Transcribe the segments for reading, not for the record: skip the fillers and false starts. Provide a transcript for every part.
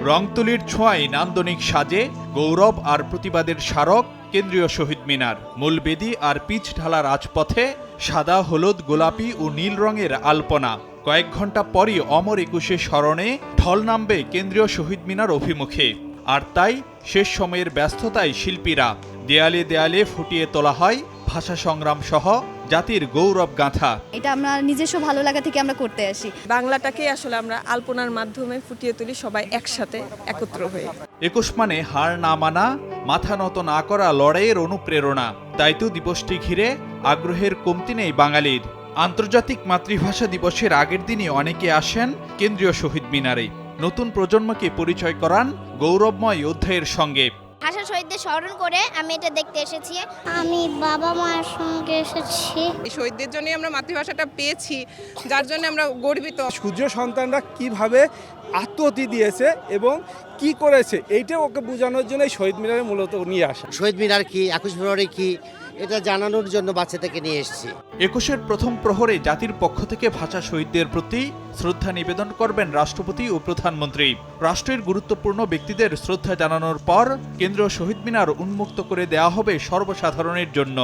রংতুলির ছোঁয়ায় নান্দনিক সাজে গৌরব আর প্রতিবাদের স্মারক কেন্দ্রীয় শহীদ মিনার। মূল বেদি আর পিচ ঢালা রাজপথে সাদা, হলুদ, গোলাপি ও নীল রঙের আলপনা। কয়েক ঘন্টা পরই অমর একুশে স্মরণে ঢল নামবে কেন্দ্রীয় শহীদ মিনার অভিমুখে। আর তাই শেষ সময়ের ব্যস্ততায় শিল্পীরা দেয়ালে দেয়ালে ফুটিয়ে তোলা হয় ভাষা সংগ্রাম সহ জাতির গৌরব গাঁথা। এটা আমরা নিজস্ব ভালো লাগা থেকে আমরা করতে আসি। বাংলাটাকে আসলে আমরা আলপনার মাধ্যমে ফুটিয়ে তুলি, সবাই একসাথে একত্র হয়ে। ২১ মানে হার না মানা, মাথা নত না করা লড়াইয়ের অনুপ্রেরণা। তাই তো দিবসটি ঘিরে আগ্রহের কমতি নেই বাঙালির। আন্তর্জাতিক মাতৃভাষা দিবসের আগের দিনই অনেকে আসেন কেন্দ্রীয় শহীদ মিনারে। নতুন প্রজন্মকে পরিচয় করান গৌরবময় অধ্যায়ের সঙ্গে। ভাষা শহীদদের স্মরণ করে আমি এটা দেখতে এসেছি। আমি বাবা মায়ের সঙ্গে এসেছি। এই শহীদদের জন্যই আমরা মাতৃভাষাটা পেয়েছি, যার জন্য আমরা গর্বিত। সূর্য সন্তানরা কিভাবে আত্মহতি দিয়েছে এবং কি করেছে এইটা ওকে বোঝানোর জন্য শহীদ মিনারে মূলত নিয়ে আসা। শহীদ মিনার কি, 21 ফেব্রুয়ারি কি, এটা জানানোর জন্য বাচ্চাদেরকে নিয়ে এসেছি। ২১-এর প্রথম প্রহরে জাতির পক্ষ থেকে ভাষা শহীদদের প্রতি শ্রদ্ধা নিবেদন করবেন রাষ্ট্রপতি ও প্রধানমন্ত্রী। রাষ্ট্রের গুরুত্বপূর্ণ ব্যক্তিদের শ্রদ্ধা জানানোর পর কেন্দ্রীয় শহীদ মিনার উন্মুক্ত করে দেওয়া হবে সর্বসাধারণের জন্য।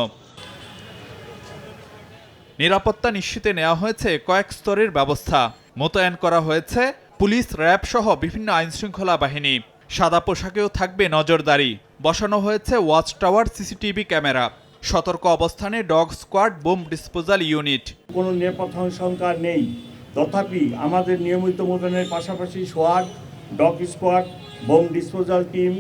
নিরাপত্তা নিশ্চিতে নেওয়া হয়েছে কয়েক স্তরের ব্যবস্থা। মোতায়েন করা হয়েছে পুলিশ, র্যাব সহ বিভিন্ন আইনশৃঙ্খলা বাহিনী। সাদা পোশাকেও থাকবে নজরদারি। বসানো হয়েছে ওয়াচ টাওয়ার, সিসিটিভি ক্যামেরা। সতর্ক অবস্থানে dog squad, bomb disposal unit. কোনো নিরাপত্তা সংখ্যা নেই, তথাপি আমাদের নিয়মিত মোতায়েনের পাশাপাশি সোয়াট, dog squad, bomb disposal team,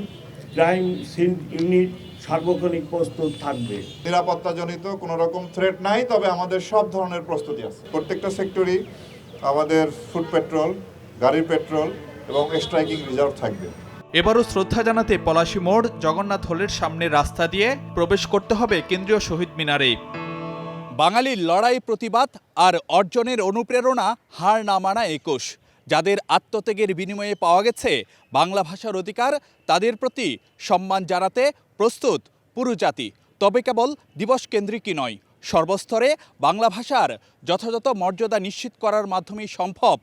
crime scene unit সার্বক্ষণিক প্রস্তুত থাকবে। নিরাপত্তাজনিত কোনো রকম থ্রেট নাই, তবে আমাদের সব ধরনের প্রস্তুতি আছে। প্রত্যেকটা সেক্টরই আমাদের ফুট পেট্রোল, গাড়ির পেট্রোল এবং স্ট্রাইকিং রিজার্ভ থাকবে। এবারও শ্রদ্ধা জানাতে পলাশী মোড়, জগন্নাথ হলের সামনে রাস্তা দিয়ে প্রবেশ করতে হবে কেন্দ্রীয় শহীদ মিনারে। বাঙালির লড়াই, প্রতিবাদ আর অর্জনের অনুপ্রেরণা হার না মানা ২১। যাদের আত্মত্যাগের বিনিময়ে পাওয়া গেছে বাংলা ভাষার অধিকার, তাদের প্রতি সম্মান জানাতে প্রস্তুত পুরো জাতি। তবে কেবল দিবস কেন্দ্রিকই নয়, সর্বস্তরে বাংলা ভাষার যথাযথ মর্যাদা নিশ্চিত করার মাধ্যমেই সম্ভব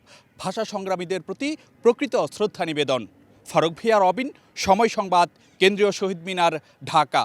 ভাষা সংগ্রামীদের প্রতি প্রকৃত শ্রদ্ধা নিবেদন। ফারুক ভিয়া, রবিন, সময় সংবাদ, কেন্দ্রীয় শহীদ মিনার, ঢাকা।